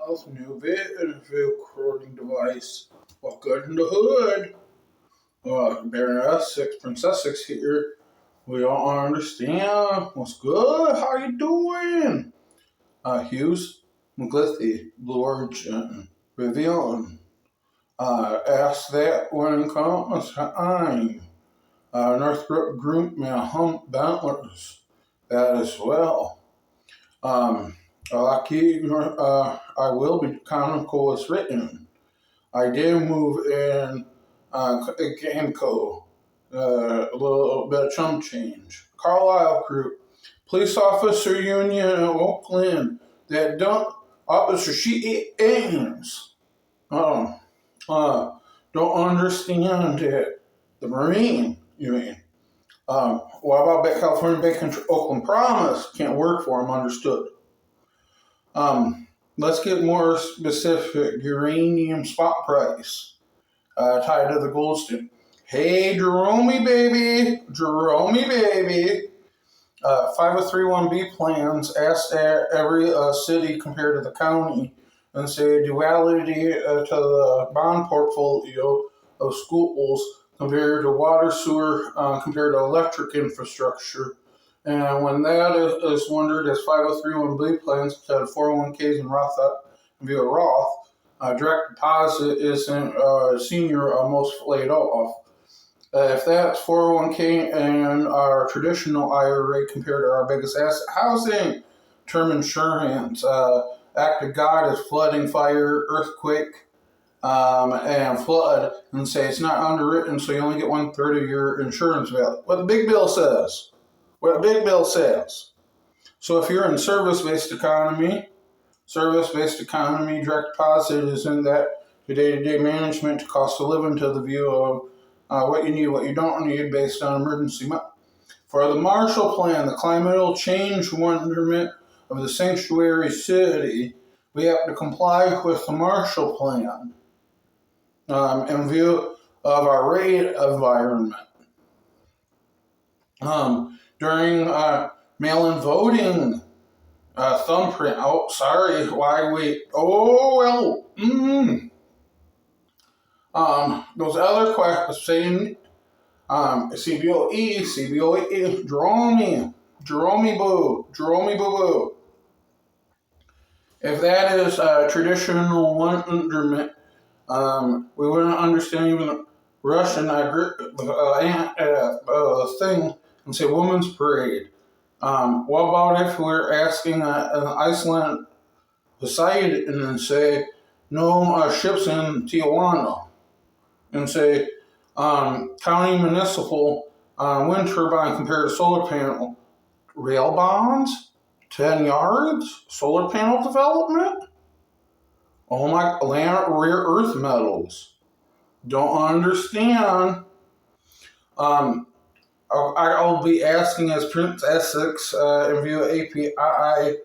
Health new video recording device. What good in the hood? Baroness 6, Princess 6 here. We don't understand. What's good? How you doing? Hughes, McGlithy, Blue Origin, Vivian. Ask that when comes time. Northrop Grumman, Hump Bentlers. That as well. I will be canonical as written. I did move in Gameco, a little bit of chump change. Carlisle Group, Police Officer Union in Oakland, that dump Officer she Ames. Don't understand it. The Marine, you mean? What about California Bacon Oakland Promise? Can't work for him, understood. Let's get more specific. Uranium spot price tied to the gold standard. Hey, Jerome baby. 5031B plans asked at every city compared to the county and say duality to the bond portfolio of schools compared to water, sewer, compared to electric infrastructure. And when that is wondered as 5031B plans to 401ks and Roth via Roth, direct deposit isn't senior most laid off. If that's 401k and our traditional IRA compared to our biggest asset, housing, term insurance, act of God is flooding, fire, earthquake, and flood, and say it's not underwritten, so you only get 1/3 of your insurance value. What the big bill says. So if you're in service-based economy, direct deposit is in that to day-to-day management, to cost of living, to the view of what you need, what you don't need based on emergency. For the Marshall Plan, the climatal change wonderment of the sanctuary city, we have to comply with the Marshall Plan in view of our rate environment. During mail-in voting, thumbprint. Oh, sorry. Why wait? Oh, well. Those other questions saying, CBOE, Jerome Boo. If that is traditional wonderment, we wouldn't understand even the Russian thing and say women's parade. What about if we're asking an Iceland Poseidon and say no ships in Tijuana, and say county municipal wind turbine compared to solar panel, rail bonds, 10 yards, solar panel development? Oh my, land, rare earth metals. Don't understand. I'll be asking as Prince Essex in view of API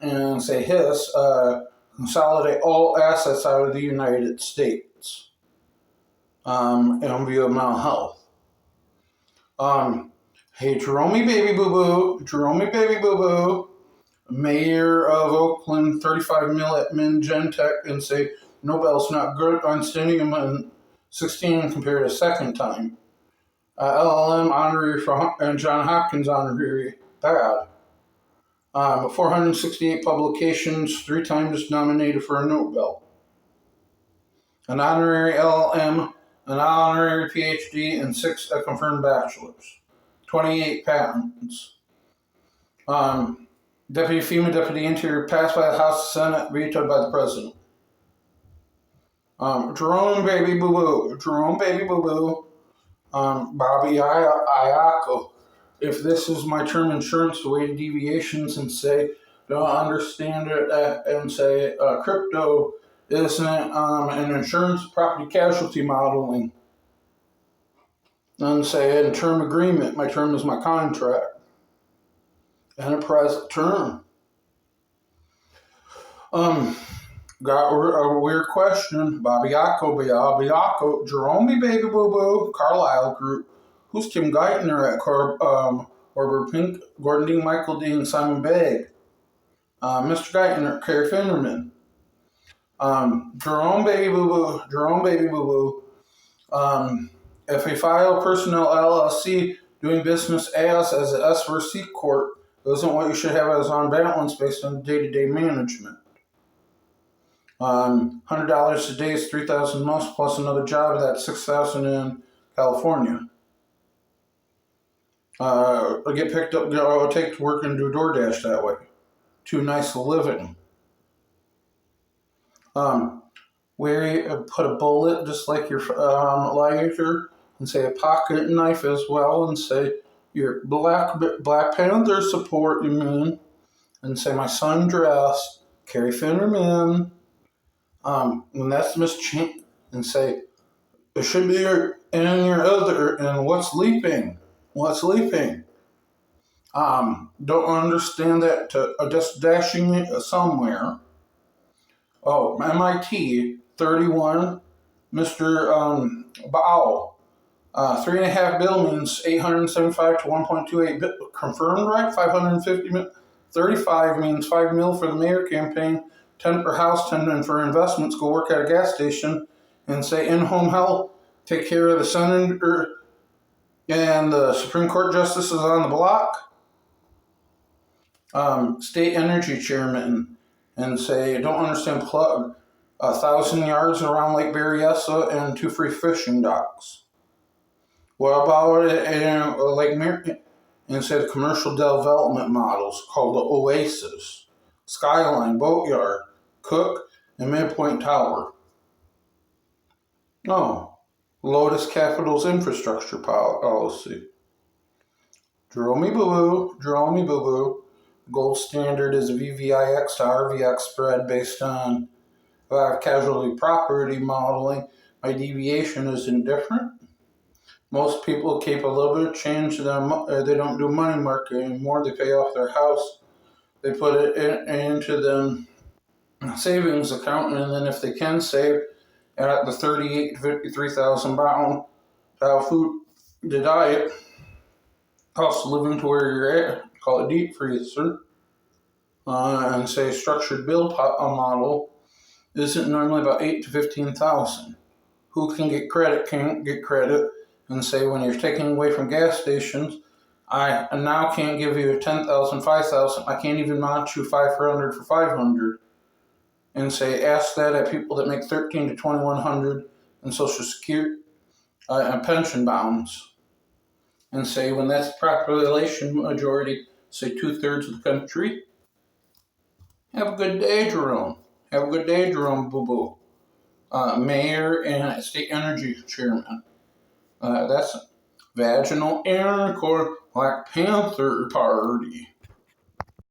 and say his consolidate all assets out of the United States in view of mental health. Hey, Jerome baby boo boo, Mayor of Oakland, 35 mil at Gentech, and say Nobel's not good on sending him in 16 compared to second time. LLM honorary and John Hopkins honorary, bad. 468 publications, 3 times nominated for a Nobel. An honorary LLM, an honorary PhD, and 6 confirmed bachelors. 28 patents. Deputy FEMA, Deputy Interior, passed by the House and Senate, vetoed by the President. Jerome baby boo boo. Bobby Ayako. If this is my term insurance, weighted deviations, and say don't understand it and say crypto isn't an insurance property casualty modeling, and say in term agreement, my term is my contract. Enterprise term. Got a weird question. Bobby Yako, Jerome baby boo boo, Carlisle Group. Who's Kim Geithner at Orbor Pink, Gordon Dean, Michael Dean, Simon Begg? Mr. Geithner, Kerry Finderman, Jerome Baby Boo Boo. If a file personnel LLC doing business as an S versus C corp isn't what you should have as on balance based on day-to-day management. $100 a day is $3,000 most plus another job. That's $6,000 in California. I get picked up. I'll take to work and do DoorDash that way. Too nice a living. Where you put a bullet just like your lighter, and say a pocket knife as well, and say your Black Panther support. You mean, and say my sundress, Kerry Finderman. When that's Miss Chan, and say it should be your other, and what's leaping. Don't understand that just dashing it somewhere. Oh, MIT 31, Mr. Bao. 3.5 bill means 875 to 1.28 confirmed, right? 550. 35 means 5 mil for the mayor campaign, 10 per house, 10 for investments. Go work at a gas station, and say in-home health. Take care of the senator and the Supreme Court justices on the block. State energy chairman, and say don't understand plug 1,000 yards around Lake Berryessa and 2 free fishing docks. What about it in Lake Marion? And say the commercial development models called the Oasis, Skyline, Boatyard, Cook, and Midpoint Tower. No, Lotus Capital's infrastructure policy. Jerome Boo Boo. Gold standard is VVIX to RVX spread based on casualty property modeling. My deviation is indifferent. Most people keep a little bit of change. They don't do money market anymore. They pay off their house. They put it into the savings account, and then if they can save at the 38 to 53,000 pound food, the diet, cost of living to where you're at, call it deep freezer, and say structured bill model isn't normally about 8 to 15,000. Who can get credit can't get credit, and say when you're taking away from gas stations, I now can't give you 10,000, 5,000. I can't even match you 500 for 500. And say ask that at people that make 13 to 2,100 in Social Security and pension bounds. And say when that's population majority, say 2/3 of the country. Have a good day, Jerome. Boo Boo. Mayor and state energy chairman. That's vaginal intercourse, Black Panther Party.